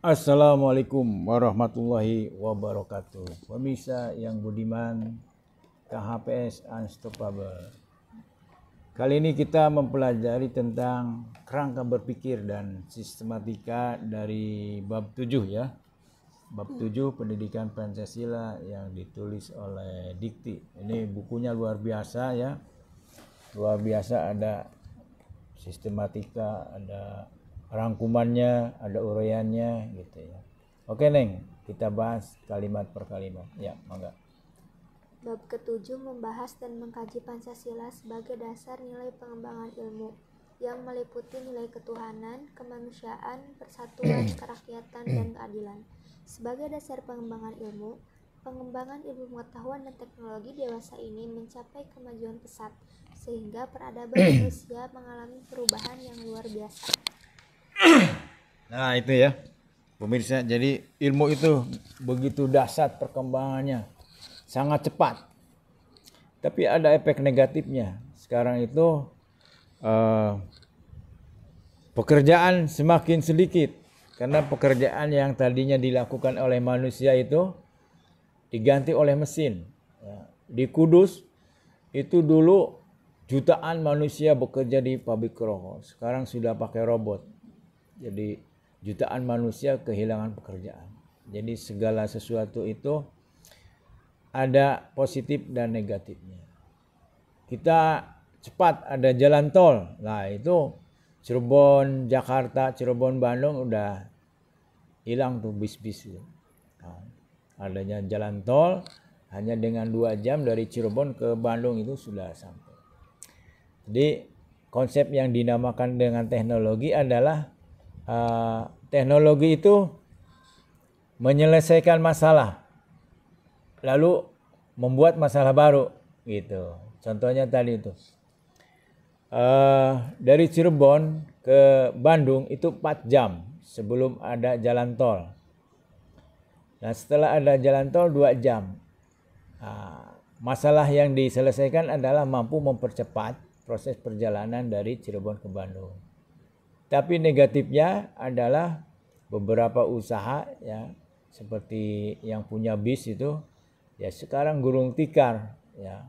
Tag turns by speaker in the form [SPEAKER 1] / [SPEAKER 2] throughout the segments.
[SPEAKER 1] Assalamualaikum warahmatullahi wabarakatuh. Pemirsa yang budiman, KHPS Unstoppable. Kali ini kita mempelajari tentang kerangka berpikir dan sistematika dari bab 7 ya. Bab 7 Pendidikan Pancasila yang ditulis oleh Dikti. Ini bukunya luar biasa ya. Luar biasa, ada sistematika, ada rangkumannya, ada uraiannya gitu ya. Oke Neng, kita bahas kalimat per kalimat. Ya, mangga.
[SPEAKER 2] Bab ke-7 membahas dan mengkaji Pancasila sebagai dasar nilai pengembangan ilmu yang meliputi nilai ketuhanan, kemanusiaan, persatuan, kerakyatan, dan keadilan. Sebagai dasar pengembangan ilmu pengetahuan dan teknologi dewasa ini mencapai kemajuan pesat, sehingga peradaban manusia mengalami perubahan yang luar biasa.
[SPEAKER 1] Nah itu ya pemirsa, jadi ilmu itu begitu dahsyat perkembangannya, sangat cepat. Tapi ada efek negatifnya. Sekarang itu pekerjaan semakin sedikit, karena pekerjaan yang tadinya dilakukan oleh manusia itu diganti oleh mesin. Di Kudus itu dulu jutaan manusia bekerja di pabrik rokok, sekarang sudah pakai robot. Jadi jutaan manusia kehilangan pekerjaan. Jadi segala sesuatu itu ada positif dan negatifnya. Kita cepat ada jalan tol. Nah itu Cirebon, Jakarta, Cirebon, Bandung udah hilang tuh bis-bis. Nah, adanya jalan tol hanya dengan 2 jam dari Cirebon ke Bandung itu sudah sampai. Jadi konsep yang dinamakan dengan teknologi adalah teknologi itu menyelesaikan masalah lalu membuat masalah baru gitu. Contohnya tadi itu dari Cirebon ke Bandung itu 4 jam sebelum ada jalan tol. Nah setelah ada jalan tol 2 jam. Masalah yang diselesaikan adalah mampu mempercepat proses perjalanan dari Cirebon ke Bandung. Tapi negatifnya adalah beberapa usaha ya, seperti yang punya bis itu ya sekarang gulung tikar ya,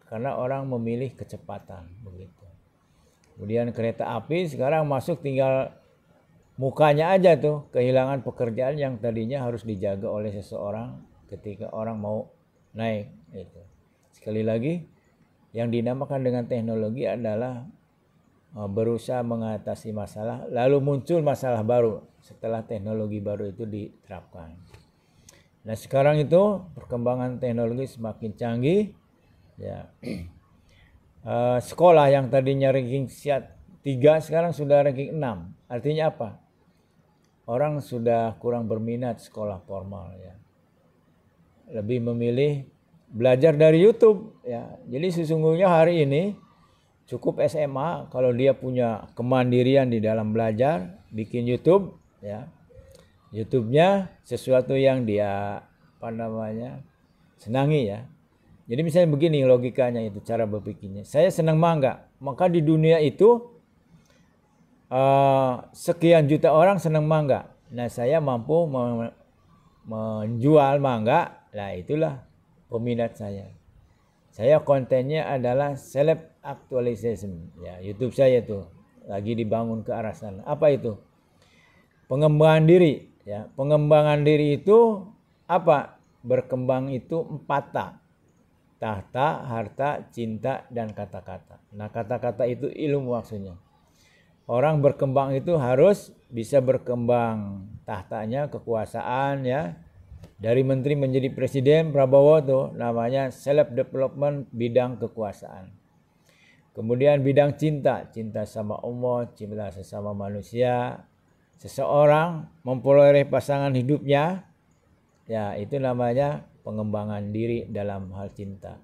[SPEAKER 1] karena orang memilih kecepatan begitu. Kemudian kereta api sekarang masuk tinggal mukanya aja tuh, kehilangan pekerjaan yang tadinya harus dijaga oleh seseorang ketika orang mau naik itu. Sekali lagi, yang dinamakan dengan teknologi adalah berusaha mengatasi masalah, lalu muncul masalah baru setelah teknologi baru itu diterapkan. Nah sekarang itu perkembangan teknologi semakin canggih ya. Sekolah yang tadinya ranking 3 sekarang sudah ranking 6. Artinya apa? Orang sudah kurang berminat sekolah formal ya, lebih memilih belajar dari YouTube ya. Jadi sesungguhnya hari ini cukup SMA kalau dia punya kemandirian di dalam belajar, bikin YouTube ya. YouTube-nya sesuatu yang dia senangi ya. Jadi misalnya begini logikanya itu, cara berpikirnya. Saya senang mangga, maka di dunia itu sekian juta orang senang mangga. Nah saya mampu menjual mangga, nah itulah peminat saya. Saya kontennya adalah self actualization ya, YouTube saya tuh lagi dibangun ke arah sana. Apa itu? Pengembangan diri ya. Pengembangan diri itu apa? Berkembang itu 4 ta. Tahta, harta, cinta, dan kata-kata. Nah kata-kata itu ilmu maksudnya. Orang berkembang itu harus bisa berkembang tahtanya, kekuasaan ya. Dari menteri menjadi presiden, Prabowo tuh namanya self development bidang kekuasaan. Kemudian bidang cinta, cinta sama Allah, cinta sesama manusia. Seseorang memperoleh pasangan hidupnya, ya itu namanya pengembangan diri dalam hal cinta.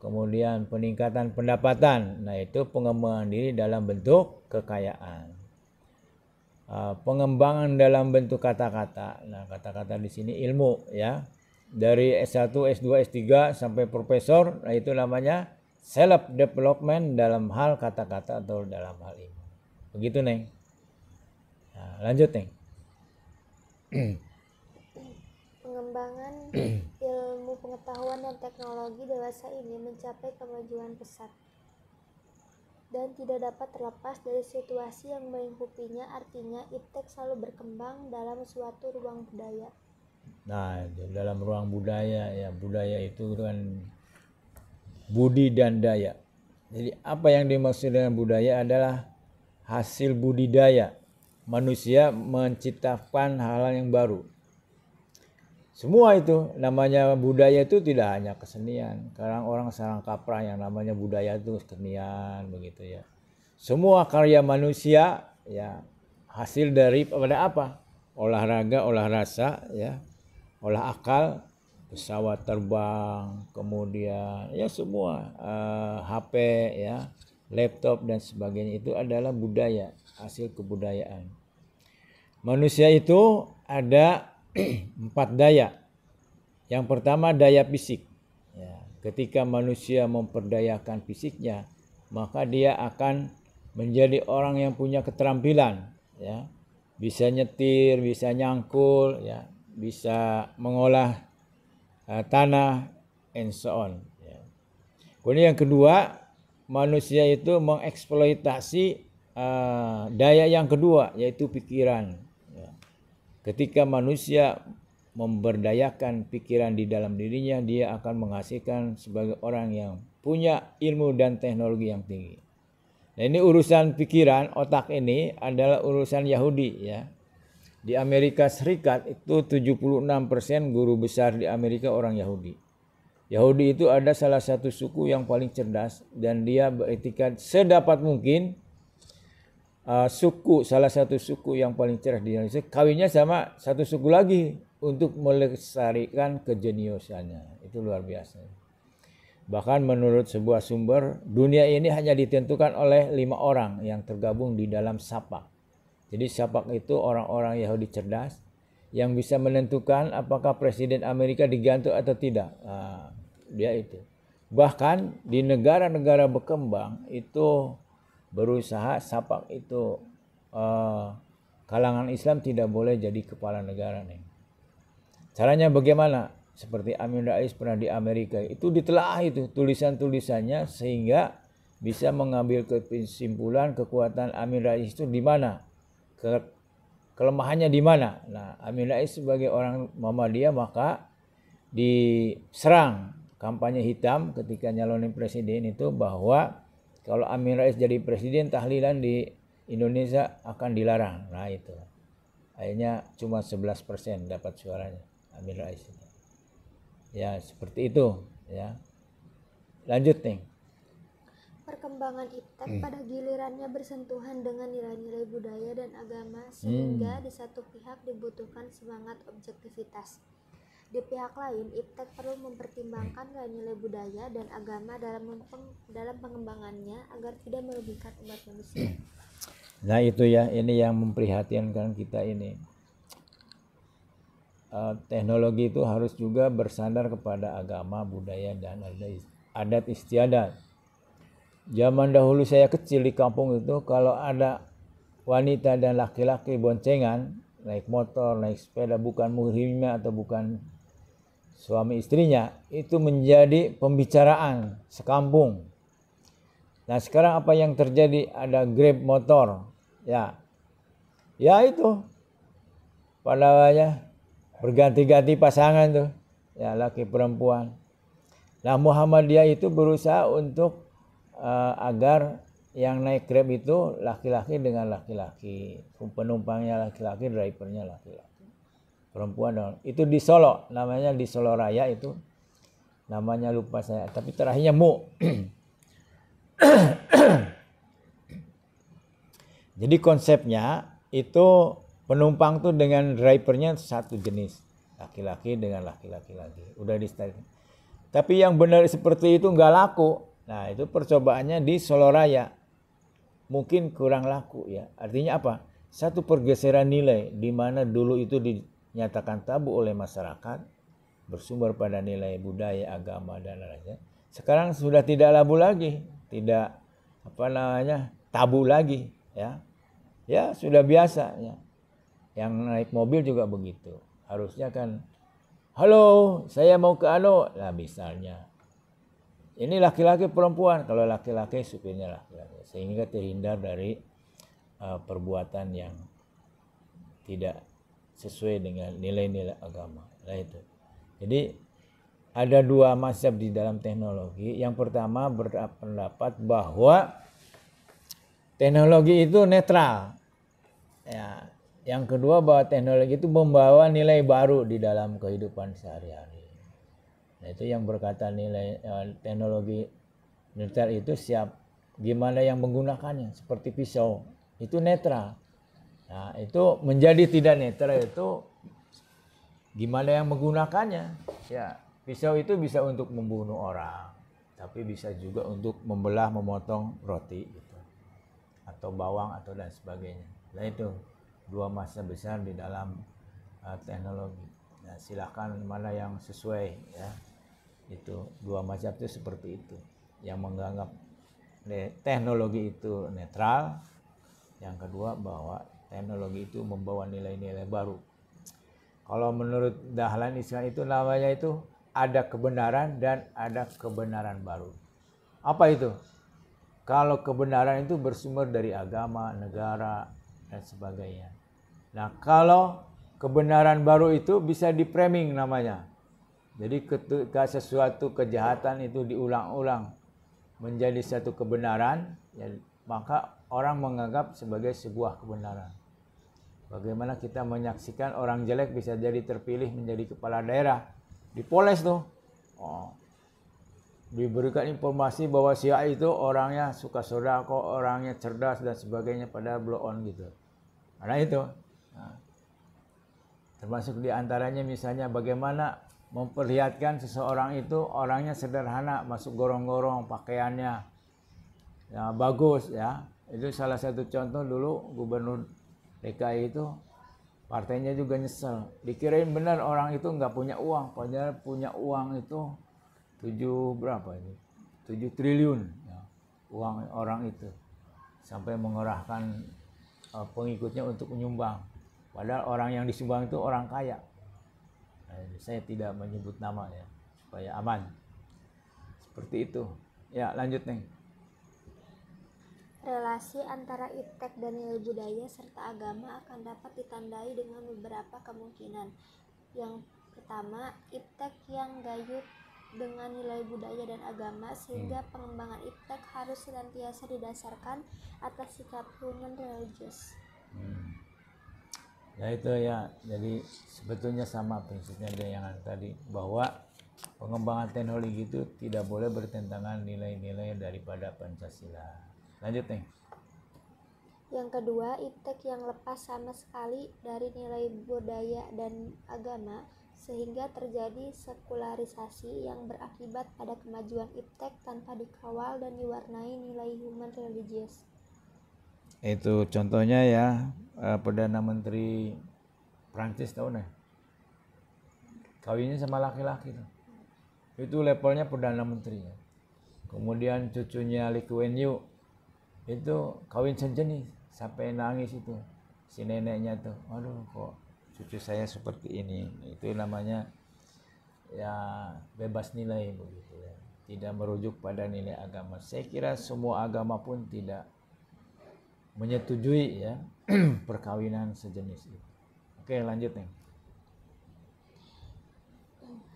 [SPEAKER 1] Kemudian peningkatan pendapatan, nah itu pengembangan diri dalam bentuk kekayaan. Pengembangan dalam bentuk kata-kata. Nah, kata-kata di sini ilmu ya. Dari S1, S2, S3 sampai profesor, nah itu namanya self development dalam hal kata-kata atau dalam hal ilmu. Begitu, Neng. Nah, lanjut, Neng.
[SPEAKER 2] Pengembangan ilmu pengetahuan dan teknologi dewasa ini mencapai kemajuan pesat dan tidak dapat terlepas dari situasi yang melingkupinya. Artinya, iptek selalu berkembang dalam suatu ruang budaya.
[SPEAKER 1] Nah, dalam ruang budaya, ya budaya itu kan budi dan daya. Jadi apa yang dimaksud dengan budaya adalah hasil budidaya. Manusia menciptakan hal-hal yang baru. Semua itu namanya budaya itu tidak hanya kesenian. Sekarang orang sarang kaprah yang namanya budaya itu kesenian begitu ya. Semua karya manusia ya hasil dari pada apa? Olahraga, olah rasa ya, olah akal, pesawat terbang, kemudian ya semua HP ya, laptop dan sebagainya itu adalah budaya, hasil kebudayaan. Manusia itu ada 4 daya. Yang pertama daya fisik. Ya, ketika manusia memperdayakan fisiknya, maka dia akan menjadi orang yang punya keterampilan. Ya, bisa nyetir, bisa nyangkul, ya, bisa mengolah tanah, and so on. Ya. Kemudian yang kedua, manusia itu mengeksploitasi daya yang kedua, yaitu pikiran. Ketika manusia memberdayakan pikiran di dalam dirinya, dia akan menghasilkan sebagai orang yang punya ilmu dan teknologi yang tinggi. Nah, ini urusan pikiran, otak ini adalah urusan Yahudi ya. Di Amerika Serikat itu 76% guru besar di Amerika orang Yahudi. Yahudi itu ada salah satu suku yang paling cerdas dan dia beretikat sedapat mungkin salah satu suku yang paling cerdas di Indonesia kawinnya sama satu suku lagi untuk melestarikan kejeniusannya. Itu luar biasa. Bahkan menurut sebuah sumber, dunia ini hanya ditentukan oleh 5 orang yang tergabung di dalam Sapak. Jadi Sapak itu orang-orang Yahudi cerdas yang bisa menentukan apakah presiden Amerika digantung atau tidak. Nah, dia itu. Bahkan di negara-negara berkembang itu berusaha Sapak itu kalangan Islam tidak boleh jadi kepala negara nih. Caranya bagaimana? Seperti Amin Rais pernah di Amerika itu ditelaah itu tulisan-tulisannya sehingga bisa mengambil kesimpulan kekuatan Amin Rais itu di mana, kelemahannya di mana. Nah, Amin Rais sebagai orang Muhammadiyah maka diserang kampanye hitam ketika nyalonin presiden itu bahwa kalau Amin Rais jadi presiden, tahlilan di Indonesia akan dilarang. Nah itu. Akhirnya cuma 11% dapat suaranya Amin Rais. Ya seperti itu. Ya. Lanjut nih.
[SPEAKER 2] Perkembangan iptek pada gilirannya bersentuhan dengan nilai-nilai budaya dan agama sehingga di satu pihak dibutuhkan semangat objektivitas. Di pihak lain, iptek perlu mempertimbangkan nilai budaya dan agama dalam pengembangannya agar tidak merugikan umat manusia.
[SPEAKER 1] Nah itu ya, ini yang memprihatinkan kita ini. Teknologi itu harus juga bersandar kepada agama, budaya, dan adat istiadat. Zaman dahulu saya kecil di kampung itu, kalau ada wanita dan laki-laki boncengan, naik motor, naik sepeda, bukan muhrimnya atau bukan suami istrinya, itu menjadi pembicaraan sekampung. Nah sekarang apa yang terjadi? Ada Grab motor, ya itu padanya berganti-ganti pasangan tuh, ya laki perempuan. Nah Muhammadiyah itu berusaha untuk agar yang naik Grab itu laki-laki dengan laki-laki, penumpangnya laki-laki, drivernya laki-laki. Perempuan dong. Itu di Solo, namanya di Solo Raya itu. Namanya lupa saya, tapi terakhirnya Mu. Jadi konsepnya itu penumpang tuh dengan drivernya satu jenis. Laki-laki dengan laki-laki lagi. Udah di start. Tapi yang benar seperti itu nggak laku. Nah itu percobaannya di Solo Raya. Mungkin kurang laku ya. Artinya apa? Satu pergeseran nilai di mana dulu itu dinyatakan tabu oleh masyarakat bersumber pada nilai budaya, agama dan lain-lain. Sekarang sudah tidak tabu lagi, tidak tabu lagi ya. Ya sudah biasa ya. Yang naik mobil juga begitu. Harusnya kan, halo, saya mau ke anu. Nah misalnya, ini laki-laki perempuan. Kalau laki-laki supirnya laki-laki. Sehingga terhindar dari perbuatan yang tidak sesuai dengan nilai-nilai agama. Nah itu. Jadi ada dua mazhab di dalam teknologi. Yang pertama berpendapat bahwa teknologi itu netral. Ya. Yang kedua bahwa teknologi itu membawa nilai baru di dalam kehidupan sehari-hari. Nah itu yang berkata nilai teknologi netral itu siap gimana yang menggunakannya, seperti pisau itu netral. Nah itu menjadi tidak netral itu gimana yang menggunakannya. Ya pisau itu bisa untuk membunuh orang, tapi bisa juga untuk membelah, memotong roti gitu, atau bawang atau dan sebagainya. Nah itu dua masa besar di dalam teknologi. Nah, silakan mana yang sesuai ya. Itu dua mazhab itu seperti itu. Yang menganggap teknologi itu netral, yang kedua bahwa teknologi itu membawa nilai-nilai baru. Kalau menurut Dahlan Iskan itu namanya itu ada kebenaran dan ada kebenaran baru. Apa itu? Kalau kebenaran itu bersumber dari agama, negara dan sebagainya. Nah, kalau kebenaran baru itu bisa di-framing namanya. Jadi ketika sesuatu kejahatan itu diulang-ulang menjadi satu kebenaran, ya, maka orang menganggap sebagai sebuah kebenaran. Bagaimana kita menyaksikan orang jelek bisa jadi terpilih menjadi kepala daerah. Dipoles tuh. Oh. Diberikan informasi bahwa si A itu orangnya suka sodako, orangnya cerdas dan sebagainya, padahal blow on gitu. Karena itu. Nah, termasuk diantaranya misalnya bagaimana memperlihatkan seseorang itu orangnya sederhana, masuk gorong-gorong, pakaiannya ya bagus ya. Itu salah satu contoh dulu Gubernur DKI itu partainya juga nyesel. Dikirain benar orang itu nggak punya uang, padahal punya uang itu 7 triliun ya, uang orang itu. Sampai mengerahkan pengikutnya untuk menyumbang. Padahal orang yang disumbang itu orang kaya. Saya tidak menyebut nama ya, supaya aman. Seperti itu. Ya, lanjut nih.
[SPEAKER 2] Relasi antara iptek dan nilai budaya serta agama akan dapat ditandai dengan beberapa kemungkinan. Yang pertama, iptek yang gayut dengan nilai budaya dan agama, sehingga pengembangan iptek harus senantiasa didasarkan atas sikap human religious.
[SPEAKER 1] Ya itu ya, jadi sebetulnya sama prinsipnya dengan yang tadi, bahwa pengembangan teknologi itu tidak boleh bertentangan nilai-nilai daripada Pancasila. Lanjut nih.
[SPEAKER 2] Yang kedua, iptek yang lepas sama sekali dari nilai budaya dan agama, sehingga terjadi sekularisasi yang berakibat pada kemajuan iptek tanpa dikawal dan diwarnai nilai human religious.
[SPEAKER 1] Itu contohnya ya, Perdana Menteri Prancis tahu nih, kawinnya sama laki-laki tuh. Itu levelnya Perdana Menteri ya. Kemudian cucunya Lee Kuan Yew itu kawin sejenis sampai nangis itu si neneknya tuh, aduh kok cucu saya seperti ini. Itu namanya ya bebas nilai begitu ya, tidak merujuk pada nilai agama. Saya kira semua agama pun tidak menyetujui ya perkawinan sejenis itu. Oke, lanjut nih.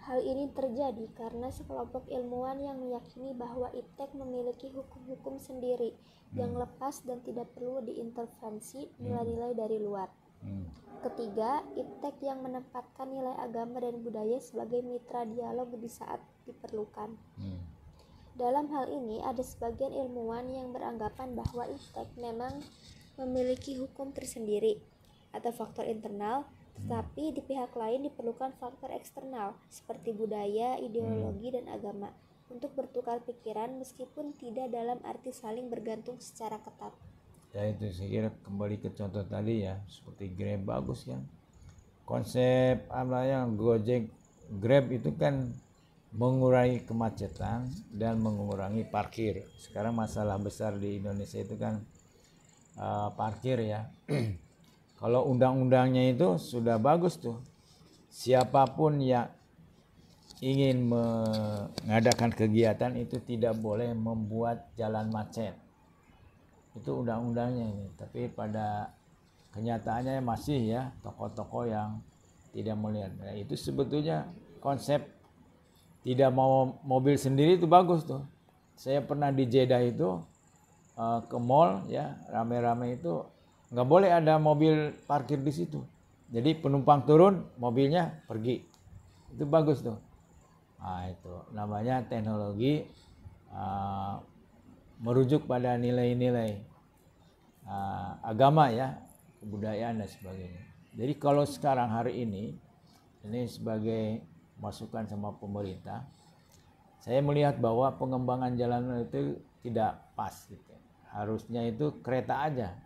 [SPEAKER 2] Hal ini terjadi karena sekelompok ilmuwan yang meyakini bahwa iptek memiliki hukum-hukum sendiri yang lepas dan tidak perlu diintervensi nilai-nilai dari luar. Ketiga, iptek yang menempatkan nilai agama dan budaya sebagai mitra dialog di saat diperlukan. Dalam hal ini, ada sebagian ilmuwan yang beranggapan bahwa iptek memang memiliki hukum tersendiri atau faktor internal, tetapi di pihak lain diperlukan faktor eksternal seperti budaya, ideologi, dan agama untuk bertukar pikiran meskipun tidak dalam arti saling bergantung secara ketat.
[SPEAKER 1] Ya itu saya kira kembali ke contoh tadi ya, seperti Grab bagus kan. Konsep apa yang Gojek, Grab itu kan mengurangi kemacetan dan mengurangi parkir. Sekarang masalah besar di Indonesia itu kan parkir ya. Kalau undang-undangnya itu sudah bagus tuh. Siapapun yang ingin mengadakan kegiatan itu tidak boleh membuat jalan macet. Itu undang-undangnya ini. Tapi pada kenyataannya masih ya toko-toko yang tidak melihat. Nah, itu sebetulnya konsep tidak mau mobil sendiri itu bagus tuh. Saya pernah di Jeddah itu ke mall ya, rame-rame itu nggak boleh ada mobil parkir di situ. Jadi penumpang turun, mobilnya pergi. Itu bagus tuh. Nah, itu namanya teknologi merujuk pada nilai-nilai agama ya, kebudayaan dan sebagainya. Jadi kalau sekarang hari ini sebagai masukan sama pemerintah, saya melihat bahwa pengembangan jalan itu tidak pas gitu. Harusnya itu kereta aja.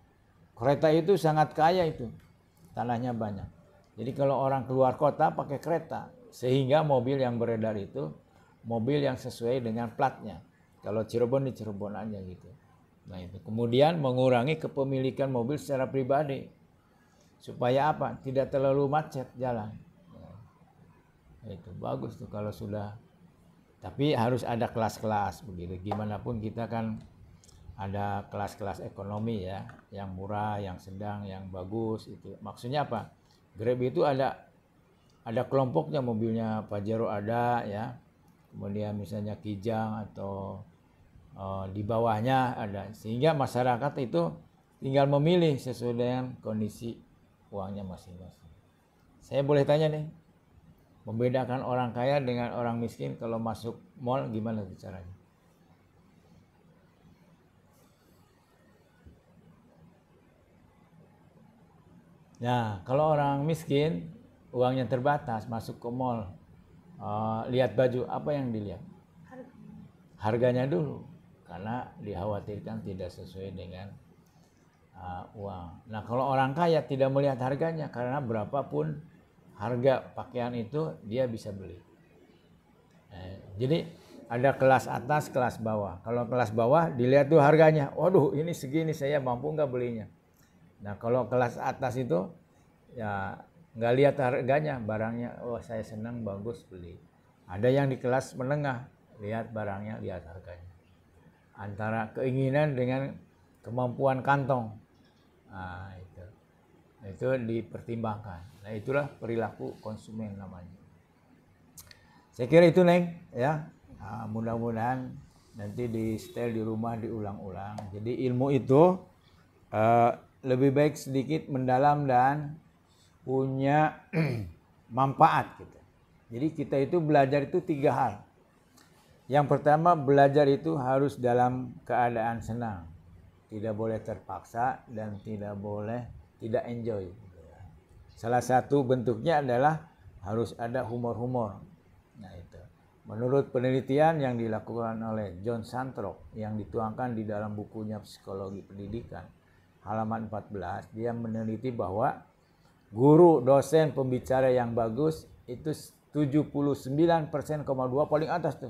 [SPEAKER 1] Kereta itu sangat kaya itu, tanahnya banyak. Jadi kalau orang keluar kota pakai kereta, sehingga mobil yang beredar itu mobil yang sesuai dengan platnya. Kalau Cirebon di Cirebon aja gitu. Nah itu kemudian mengurangi kepemilikan mobil secara pribadi supaya apa? Tidak terlalu macet jalan. Nah, itu bagus tuh kalau sudah. Tapi harus ada kelas-kelas begitu. Gimana pun kita kan ada kelas-kelas ekonomi ya, yang murah, yang sedang, yang bagus itu. Maksudnya apa? Grab itu ada kelompoknya, mobilnya Pajero ada ya. Kemudian misalnya Kijang atau di bawahnya ada. Sehingga masyarakat itu tinggal memilih sesuai dengan kondisi uangnya masing-masing. Saya boleh tanya nih, membedakan orang kaya dengan orang miskin kalau masuk mall gimana caranya? Nah, kalau orang miskin uangnya terbatas masuk ke mall, lihat baju apa yang dilihat? Harganya dulu, karena dikhawatirkan tidak sesuai dengan uang. Nah, kalau orang kaya tidak melihat harganya karena berapapun harga pakaian itu dia bisa beli. Jadi ada kelas atas, kelas bawah. Kalau kelas bawah dilihat tuh harganya, waduh ini segini saya mampu nggak belinya. Nah kalau kelas atas itu ya nggak lihat harganya, barangnya, oh saya senang bagus beli. Ada yang di kelas menengah, lihat barangnya, lihat harganya. Antara keinginan dengan kemampuan kantong, nah itu dipertimbangkan. Nah itulah perilaku konsumen namanya. Saya kira itu Neng ya. Nah, mudah-mudahan nanti di setel di rumah diulang-ulang. Jadi ilmu itu lebih baik sedikit mendalam dan punya manfaat gitu. Jadi kita itu belajar itu 3 hal. Yang pertama, belajar itu harus dalam keadaan senang. Tidak boleh terpaksa dan tidak boleh tidak enjoy. Salah satu bentuknya adalah harus ada humor-humor. Nah itu. Menurut penelitian yang dilakukan oleh John Santrok yang dituangkan di dalam bukunya Psikologi Pendidikan halaman 14, dia meneliti bahwa guru, dosen, pembicara yang bagus itu 79,2% paling atas tuh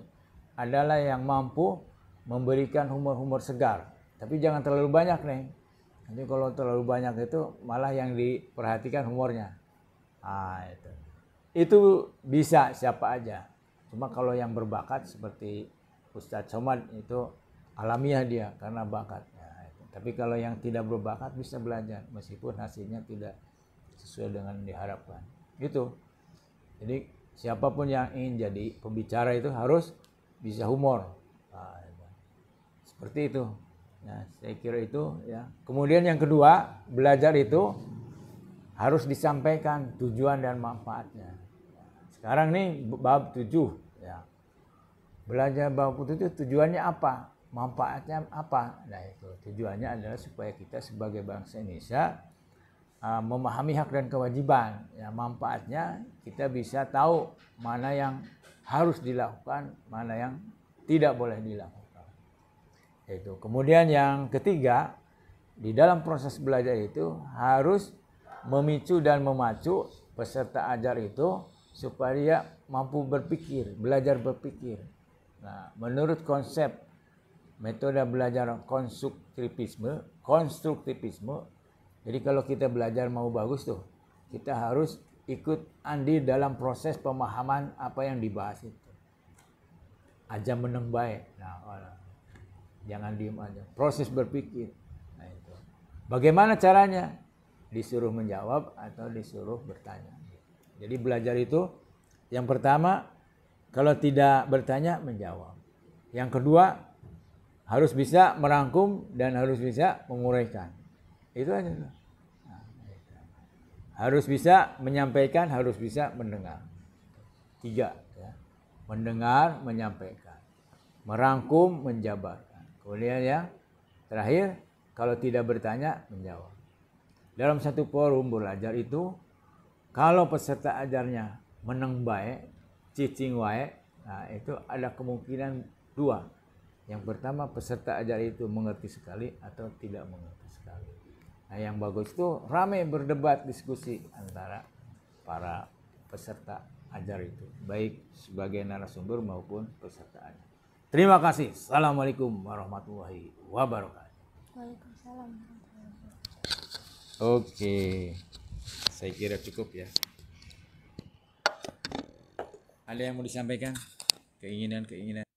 [SPEAKER 1] adalah yang mampu memberikan humor-humor segar. Tapi jangan terlalu banyak nih. Nanti kalau terlalu banyak itu malah yang diperhatikan humornya. Nah, itu bisa siapa aja. Cuma kalau yang berbakat seperti Ustadz Somad itu alamiah dia karena bakat. Tapi kalau yang tidak berbakat bisa belajar meskipun hasilnya tidak sesuai dengan diharapkan. Gitu. Jadi siapapun yang ingin jadi pembicara itu harus bisa humor. Nah, seperti itu. Nah, saya kira itu ya. Kemudian yang kedua, belajar itu harus disampaikan tujuan dan manfaatnya. Sekarang nih bab 7 ya. Belajar bab 7 tujuannya apa? Manfaatnya apa? Nah, itu tujuannya adalah supaya kita sebagai bangsa Indonesia memahami hak dan kewajiban. Ya, manfaatnya kita bisa tahu mana yang harus dilakukan, mana yang tidak boleh dilakukan. Itu. Kemudian yang ketiga, di dalam proses belajar itu harus memicu dan memacu peserta ajar itu supaya dia mampu berpikir, belajar berpikir. Nah, menurut konsep metode belajar konstruktivisme Jadi kalau kita belajar mau bagus tuh, kita harus ikut andil dalam proses pemahaman apa yang dibahas itu. Aja meneng baik. Nah, jangan diem aja. Proses berpikir. Nah, itu. Bagaimana caranya? Disuruh menjawab atau disuruh bertanya. Jadi belajar itu yang pertama, kalau tidak bertanya menjawab. Yang kedua, harus bisa merangkum dan harus bisa menguraikan. Itu aja. Nah, harus bisa menyampaikan, harus bisa mendengar. 3 ya. Mendengar, menyampaikan. Merangkum, menjabarkan. Kemudian yang terakhir, kalau tidak bertanya menjawab. Dalam satu forum belajar itu, kalau peserta ajarnya meneng baik, cicing wae, nah itu ada kemungkinan 2. Yang pertama, peserta ajar itu mengerti sekali atau tidak mengerti sekali. Nah, yang bagus itu ramai berdebat, diskusi antara para peserta ajar itu, baik sebagai narasumber maupun peserta ajar. Terima kasih. Assalamualaikum warahmatullahi wabarakatuh.
[SPEAKER 2] Waalaikumsalam.
[SPEAKER 1] Oke, saya kira cukup ya. Ada yang mau disampaikan? Keinginan-keinginan?